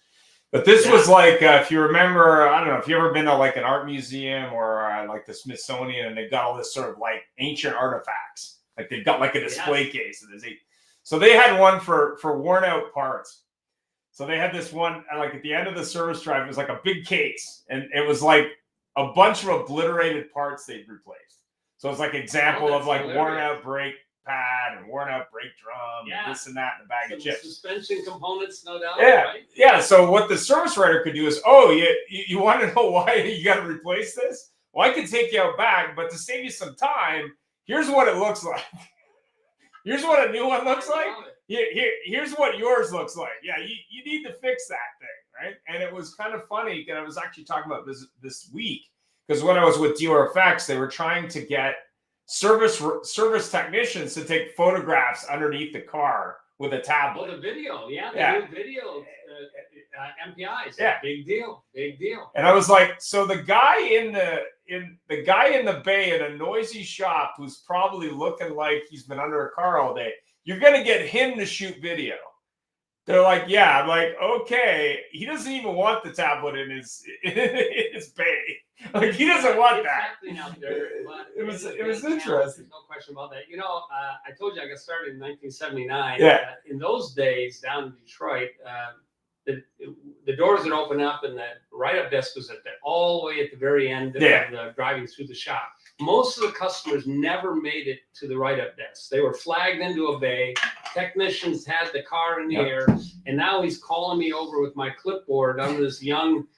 But this was like, if you remember, I don't know if you've ever been to like an art museum or like the Smithsonian, and they've got all this sort of like ancient artifacts. Like they've got like a display case, and so they had one for worn out parts. So they had this one, like at the end of the service drive, it was like a big case, and it was like a bunch of obliterated parts they'd replaced. So it's like example of like worn out brake pad and worn out brake drum, and this and that, and a bag of chips. Suspension components, no doubt. Yeah, right? yeah. So what the service writer could do is, you want to know why you got to replace this? Well, I could take you out back, but to save you some time, here's what it looks like. Here's what a new one looks like. Here's what yours looks like. Yeah, you need to fix that thing, right? And it was kind of funny because I was actually talking about this week, because when I was with Dealer Effects, they were trying to get service technicians to take photographs underneath the car with a tablet. Well, the video, do video MPIs. Yeah, big deal. And I was like, so the guy in the bay in a noisy shop who's probably looking like he's been under a car all day, you're gonna get him to shoot video. They're like, yeah. I'm like, okay. He doesn't even want the tablet in his bay. Like he doesn't want that. Out there, it was interesting. No question about that. You know, I told you I got started in 1979. Yeah. In those days, down in Detroit, the doors would open up, and the write-up desk was all the way at the very end of driving through the shop. Most of the customers never made it to the write-up desk. They were flagged into a bay. Technicians had the car in the air, and now he's calling me over with my clipboard. I'm this young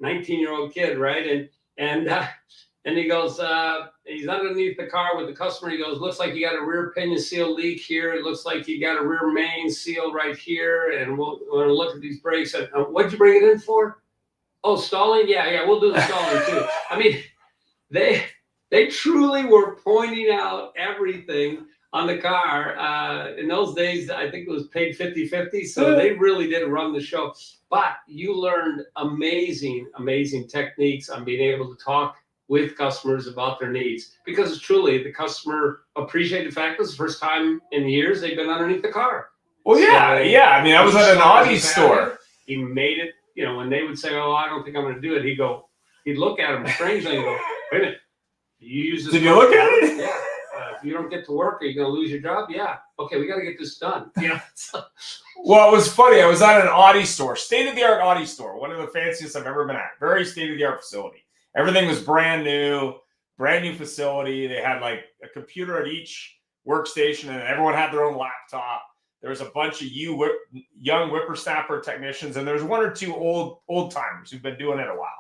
19-year-old kid, right? And he goes, he's underneath the car with the customer. He goes, looks like you got a rear pinion seal leak here. It looks like you got a rear main seal right here. And we'll look at these brakes. And, what'd you bring it in for? Oh, stalling? Yeah, we'll do the stalling too. I mean, they truly were pointing out everything on the car. In those days, I think it was paid 50-50. So they really did run the show. But you learned amazing techniques on being able to talk with customers about their needs, because truly the customer appreciated the fact it was the first time in years they've been underneath the car. Well, yeah. I mean, I was at an Audi store. He made it, when they would say, oh, I don't think I'm going to do it, he'd look at them strangely and go, wait a minute, you use this? Did you look at it? Yeah. If you don't get to work, are you going to lose your job? Yeah. Okay, we got to get this done. Well, it was funny. I was at an Audi store, state-of-the-art Audi store, one of the fanciest I've ever been at. Very state-of-the-art facility. Everything was brand new facility. They had like a computer at each workstation, and everyone had their own laptop. There was a bunch of young whippersnapper technicians, and there was one or two old timers who've been doing it a while.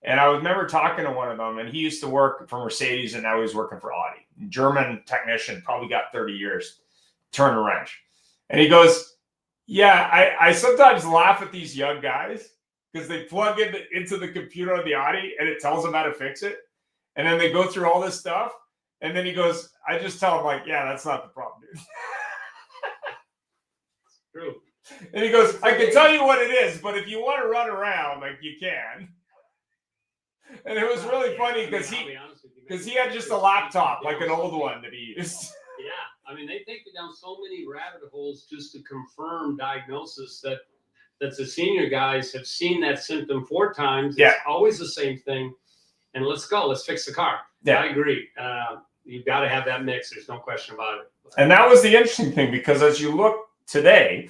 And I remember talking to one of them, and he used to work for Mercedes, and now he's working for Audi. German technician, probably got 30 years, turn a wrench. And he goes, yeah, I sometimes laugh at these young guys because they plug into the computer on the Audi, and it tells them how to fix it. And then they go through all this stuff. And then he goes, I just tell him, like, yeah, that's not the problem, dude. True. And he goes, I can tell you what it is, but if you want to run around, like, you can. And it was really funny because he had just a laptop, like an old one that he used. Yeah, I mean, they take you down so many rabbit holes just to confirm diagnosis that the senior guys have seen that symptom 4 times. It's always the same thing. And let's go. Let's fix the car. Yeah, I agree. You've got to have that mix. There's no question about it. And that was the interesting thing, because as you look today,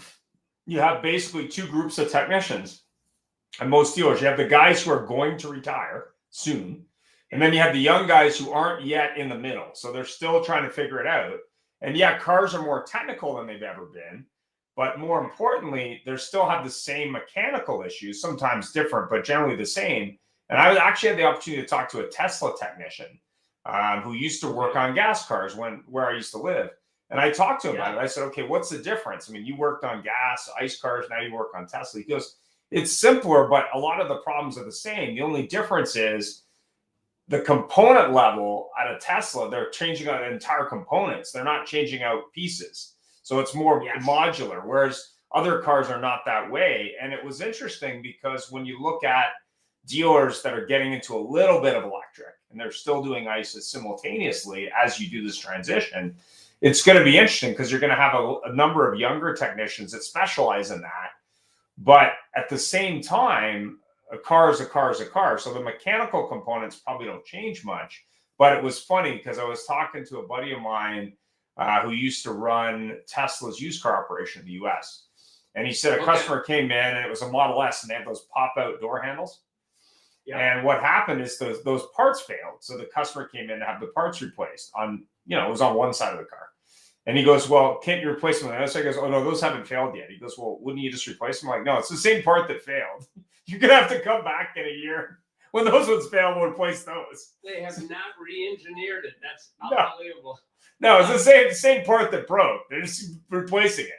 you have basically 2 groups of technicians. And most dealers, you have the guys who are going to retire soon. And then you have the young guys who aren't yet in the middle. So they're still trying to figure it out. And yeah, cars are more technical than they've ever been. But more importantly, they still have the same mechanical issues, sometimes different, but generally the same. And I actually had the opportunity to talk to a Tesla technician who used to work on gas cars where I used to live. And I talked to him about it. I said, okay, what's the difference? I mean, you worked on gas, ICE cars, now you work on Tesla. He goes, it's simpler, but a lot of the problems are the same. The only difference is the component level at a Tesla, they're changing out entire components. They're not changing out pieces. So it's more modular, whereas other cars are not that way. And it was interesting because when you look at dealers that are getting into a little bit of electric and they're still doing ICE simultaneously as you do this transition, it's going to be interesting because you're going to have a number of younger technicians that specialize in that. But at the same time, a car is a car is a car. So the mechanical components probably don't change much. But it was funny because I was talking to a buddy of mine who used to run Tesla's used car operation in the US. And he said a customer came in and it was a Model S and they had those pop-out door handles. Yeah. And what happened is those parts failed. So the customer came in to have the parts replaced on, it was on one side of the car. And he goes, well, can't you replace them on the other side? He goes, oh, no, those haven't failed yet. He goes, well, wouldn't you just replace them? I'm like, no, it's the same part that failed. You're going to have to come back in a year. When those ones fail, we'll replace those. They have not re-engineered it. That's unbelievable. No, it's the same part that broke. They're just replacing it.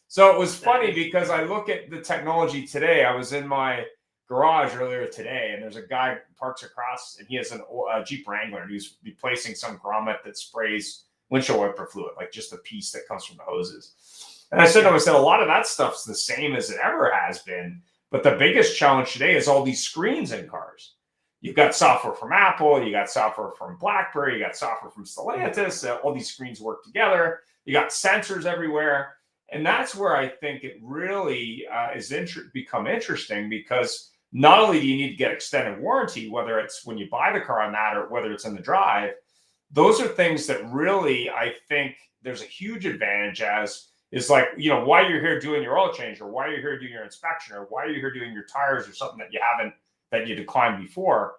So it was funny because I look at the technology today. I was in my garage earlier today, and there's a guy parks across, and he has a Jeep Wrangler, and he's replacing some grommet that sprays windshield wiper fluid, like just a piece that comes from the hoses. And I said to him, a lot of that stuff's the same as it ever has been. But the biggest challenge today is all these screens in cars. You've got software from Apple, you got software from BlackBerry, you got software from Stellantis. All these screens work together. You got sensors everywhere. And that's where I think it really is become interesting, because not only do you need to get extended warranty, whether it's when you buy the car on that or whether it's in the drive, those are things that really, I think there's a huge advantage as is like, why you're here doing your oil change, or why you're here doing your inspection, or why you're here doing your tires or something that you declined before.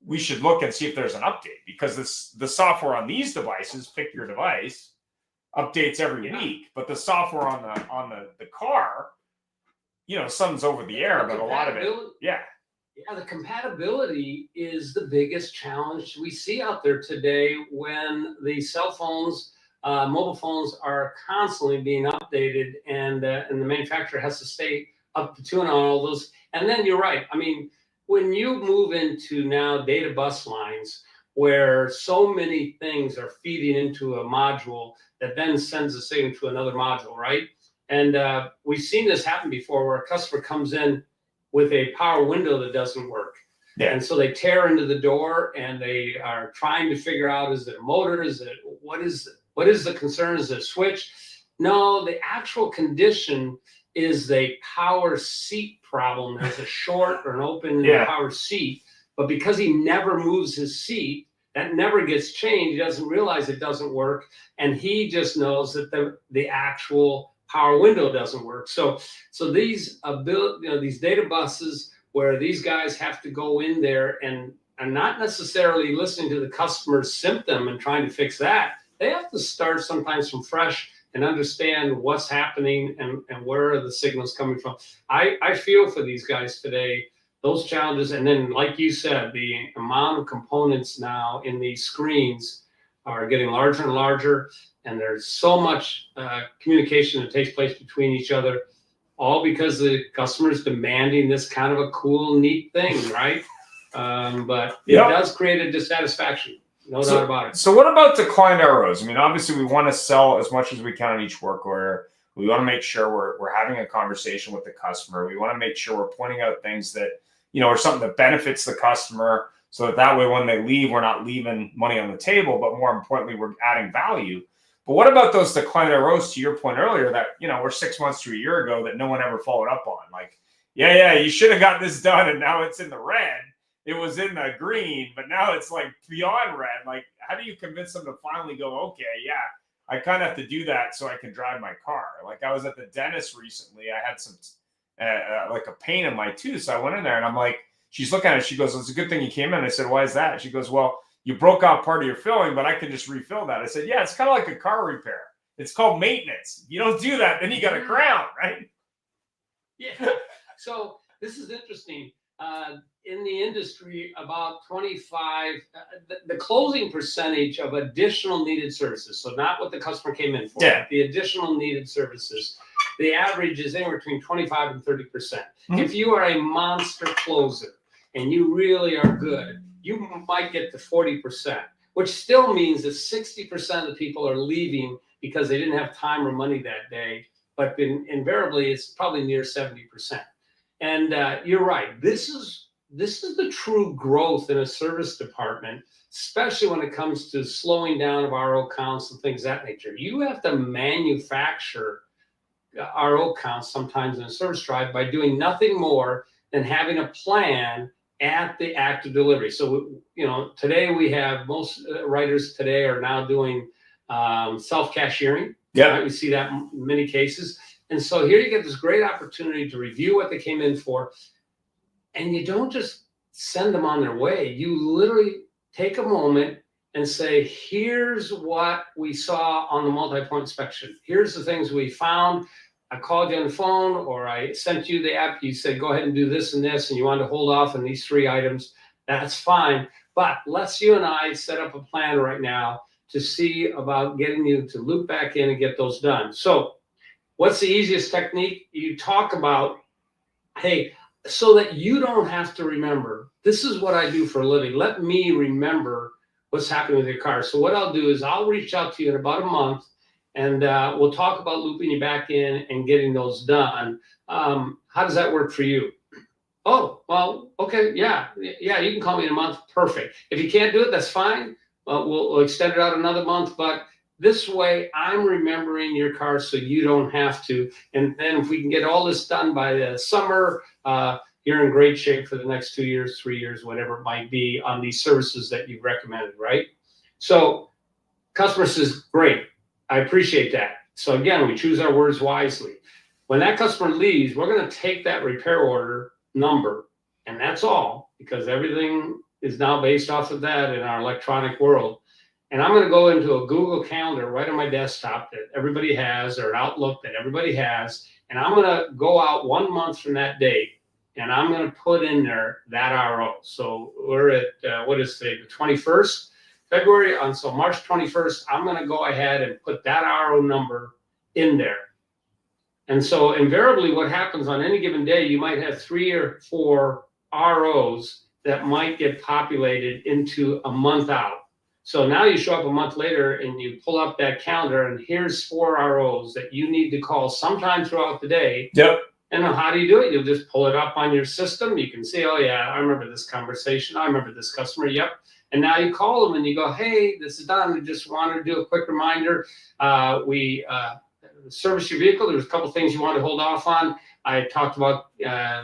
We should look and see if there's an update, because the software on these devices, pick your device, updates every week, but the software on the car, something's over the air, but a lot of it, the compatibility is the biggest challenge we see out there today when the cell phones, mobile phones are constantly being updated, and the manufacturer has to stay up to tune on all those. And then you're right. I mean, when you move into now data bus lines where so many things are feeding into a module that then sends a signal to another module, right? And we've seen this happen before, where a customer comes in with a power window that doesn't work. Yeah. And so they tear into the door and they are trying to figure out, is it a motor? What is the concern? Is it a switch? No, the actual condition is a power seat problem. There's a short or an open power seat, but because he never moves his seat, that never gets changed. He doesn't realize it doesn't work, and he just knows that the actual power window doesn't work. So these these data buses where these guys have to go in there and not necessarily listening to the customer's symptom and trying to fix that. They have to start sometimes from fresh and understand what's happening and where are the signals coming from. I feel for these guys today, those challenges. And then, like you said, the amount of components now in these screens are getting larger and larger. And there's so much communication that takes place between each other, all because the customer is demanding this kind of a cool, neat thing, right? But it does create a dissatisfaction. No doubt about it. So what about declined arrows? I mean, obviously we want to sell as much as we can on each work order. We want to make sure we're having a conversation with the customer. We want to make sure we're pointing out things that, are something that benefits the customer, so that way when they leave, we're not leaving money on the table, but more importantly, we're adding value. But what about those declined arrows, to your point earlier, that, were 6 months to a year ago that no one ever followed up on? Like, you should have got this done and now it's in the red. It was in the green, but now it's like beyond red. Like, how do you convince them to finally go, okay, I kind of have to do that so I can drive my car? Like, I was at the dentist recently. I had some, like a pain in my tooth. So I went in there and I'm like, she's looking at it. She goes, it's a good thing you came in. I said, why is that? She goes, well, you broke off part of your filling, but I can just refill that. I said, it's kind of like a car repair. It's called maintenance. You don't do that, then you got a crown, right? Yeah. So this is interesting. In the industry, about 25, the closing percentage of additional needed services, so not what the customer came in for, but the additional needed services, the average is anywhere between 25 and 30%. Mm-hmm. If you are a monster closer and you really are good, you might get to 40%, which still means that 60% of the people are leaving because they didn't have time or money that day. But invariably, it's probably near 70%. And you're right. This is the true growth in a service department, especially when it comes to slowing down of RO counts and things of that nature. You have to manufacture RO counts sometimes in a service drive by doing nothing more than having a plan at the active delivery. So, today we have most writers today are now doing self-cashiering. Yeah. Right? We see that in many cases. And so here you get this great opportunity to review what they came in for. And you don't just send them on their way. You literally take a moment and say, here's what we saw on the multi-point inspection. Here's the things we found. I called you on the phone, or I sent you the app. You said, go ahead and do this and this, and you wanted to hold off on these 3 items. That's fine. But let's you and I set up a plan right now to see about getting you to loop back in and get those done. So what's the easiest technique? You talk about, hey, so that you don't have to remember, this is what I do for a living. Let me remember what's happening with your car. So what I'll do is I'll reach out to you in about a month, and we'll talk about looping you back in and getting those done. How does that work for you? Oh, well, okay, yeah, you can call me in a month. Perfect. If you can't do it, that's fine. We'll extend it out another month, but this way I'm remembering your car so you don't have to. And then if we can get all this done by the summer, you're in great shape for the next 2 years, 3 years, whatever it might be on these services that you've recommended, right? So customer says, great, I appreciate that. So again, we choose our words wisely. When that customer leaves, we're going to take that repair order number, and that's all, because everything is now based off of that in our electronic world. And I'm going to go into a Google Calendar right on my desktop that everybody has, or an Outlook that everybody has, and I'm going to go out 1 month from that date, and I'm going to put in there that RO. So we're at, what is today, the 21st February? So March 21st, I'm going to go ahead and put that RO number in there. And so invariably what happens on any given day, you might have 3 or 4 ROs that might get populated into a month out. So now you show up a month later and you pull up that calendar, and here's 4 ROs that you need to call sometime throughout the day. Yep. And how do you do it? You'll just pull it up on your system. You can see, oh yeah, I remember this conversation. I remember this customer. Yep. And now you call them and you go, hey, this is done. We just wanted to do a quick reminder. We service your vehicle. There's a couple things you want to hold off on. I talked about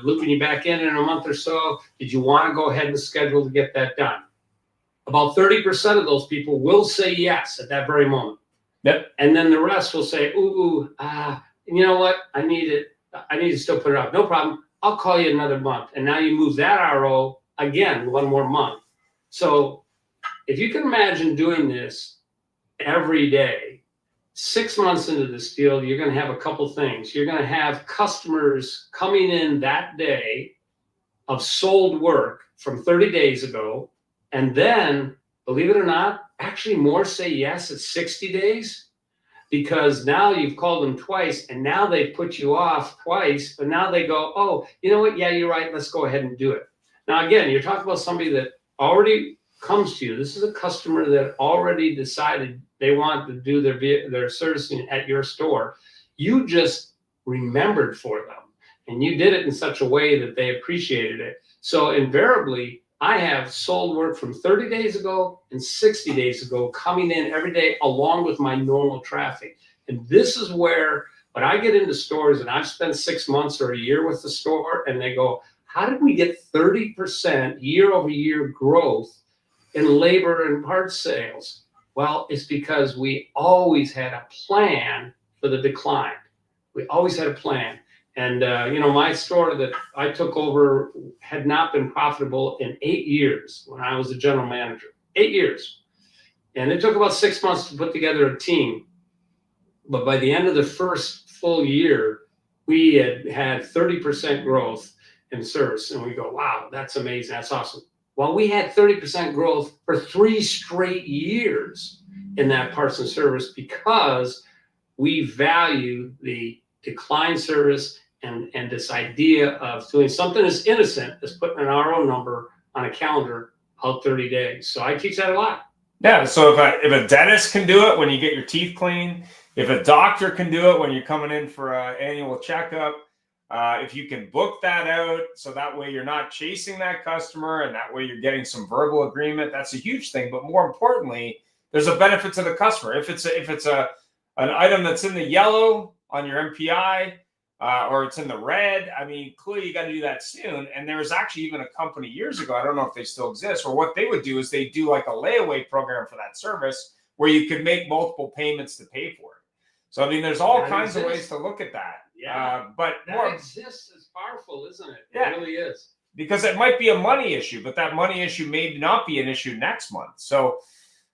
looping you back in a month or so. Did you want to go ahead and schedule to get that done? About 30% of those people will say yes at that very moment. Yep. And then the rest will say, you know what? I need it. I need to still put it up. No problem. I'll call you another month. And now you move that RO again 1 more month. So if you can imagine doing this every day, 6 months into this deal, you're going to have a couple things. You're going to have customers coming in that day of sold work from 30 days ago. And then, believe it or not, actually more say yes at 60 days, because now you've called them twice and now they've put you off twice, but now they go, oh, you know what? Yeah, you're right. Let's go ahead and do it. Now, again, you're talking about somebody that already comes to you. This is a customer that already decided they want to do their servicing at your store. You just remembered for them, and you did it in such a way that they appreciated it. So invariably, I have sold work from 30 days ago and 60 days ago coming in every day along with my normal traffic. And this is where, when I get into stores and I've spent 6 months or a year with the store, and they go, how did we get 30% year over year growth in labor and parts sales? Well, it's because we always had a plan for the decline. We always had a plan. And, my store that I took over had not been profitable in 8 years when I was a general manager. 8 years. And it took about 6 months to put together a team. But by the end of the first full year, we had 30% growth in service. And we go, wow, that's amazing. That's awesome. Well, we had 30% growth for 3 straight years in that parts and service, because we value the decline service and this idea of doing something as innocent as putting an RO number on a calendar out 30 days. So I teach that a lot. Yeah. So if a dentist can do it when you get your teeth cleaned, if a doctor can do it when you're coming in for an annual checkup, if you can book that out, so that way you're not chasing that customer, and that way you're getting some verbal agreement, that's a huge thing. But more importantly, there's a benefit to the customer. If it's an item that's in the yellow on your MPI, or it's in the red, I mean, clearly you got to do that soon. And there was actually even a company years ago, I don't know if they still exist, or what they would do is they do like a layaway program for that service where you could make multiple payments to pay for it. So, I mean, there's all kinds of ways to look at that. Yeah. But That more exists. It's powerful, isn't it? Yeah. It really is. Because it might be a money issue, but that money issue may not be an issue next month. So,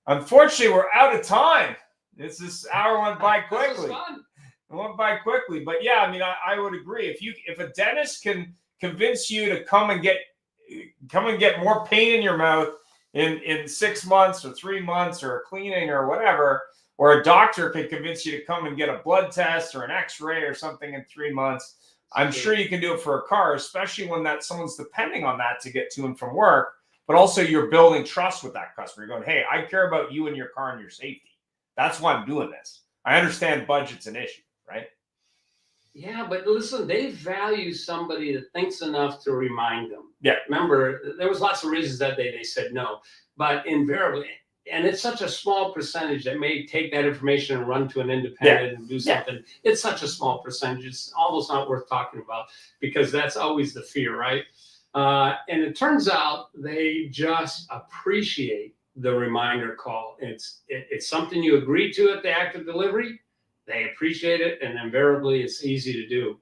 unfortunately, we're out of time. This hour went by quickly. This was fun. It went by quickly, but yeah, I mean, I would agree. If a dentist can convince you to come and get more pain in your mouth in 6 months or 3 months, or a cleaning or whatever, or a doctor can convince you to come and get a blood test or an X-ray or something in 3 months, I'm sure you can do it for a car, especially when someone's depending on that to get to and from work. But also, you're building trust with that customer. You're going, hey, I care about you and your car and your safety. That's why I'm doing this. I understand budget's an issue, right? Yeah, but listen, they value somebody that thinks enough to remind them. Yeah. Remember, there was lots of reasons that day they said no, but invariably, and it's such a small percentage that may take that information and run to an independent and do something. Yeah. It's such a small percentage. It's almost not worth talking about, because that's always the fear, right? And it turns out they just appreciate the reminder call. It's something you agree to at the act of delivery. They appreciate it, and invariably it's easy to do.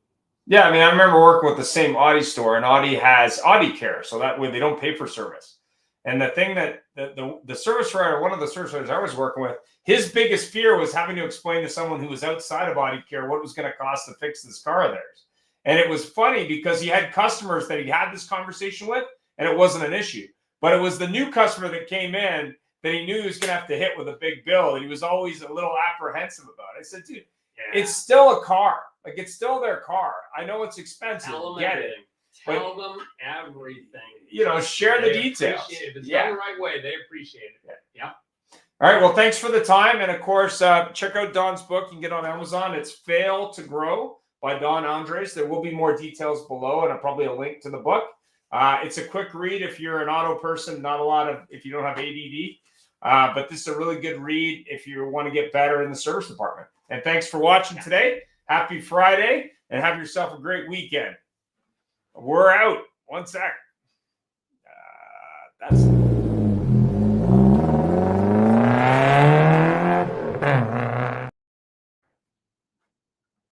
Yeah, I mean, I remember working with the same Audi store, and Audi has Audi Care, so that way they don't pay for service. And the thing that the service writer, one of the service writers I was working with, his biggest fear was having to explain to someone who was outside of Audi Care what it was going to cost to fix this car of theirs. And it was funny because he had customers that he had this conversation with, and it wasn't an issue. But it was the new customer that came in that he knew he was going to have to hit with a big bill, and he was always a little apprehensive about it. I said, dude, it's still a car. Like, it's still their car. I know it's expensive. Tell them Get everything. it. Tell them everything. You know, share the details. If it's done the right way, they appreciate it. Yeah. All right. Well, thanks for the time. And of course, check out Don's book. You can get it on Amazon. It's Fail to Grow by Don Andres. There will be more details below, and probably a link to the book. It's a quick read if you're an auto person, not a lot of, if you don't have ADD. But this is a really good read if you want to get better in the service department. And thanks for watching today. Happy Friday, and have yourself a great weekend. We're out. One sec. That's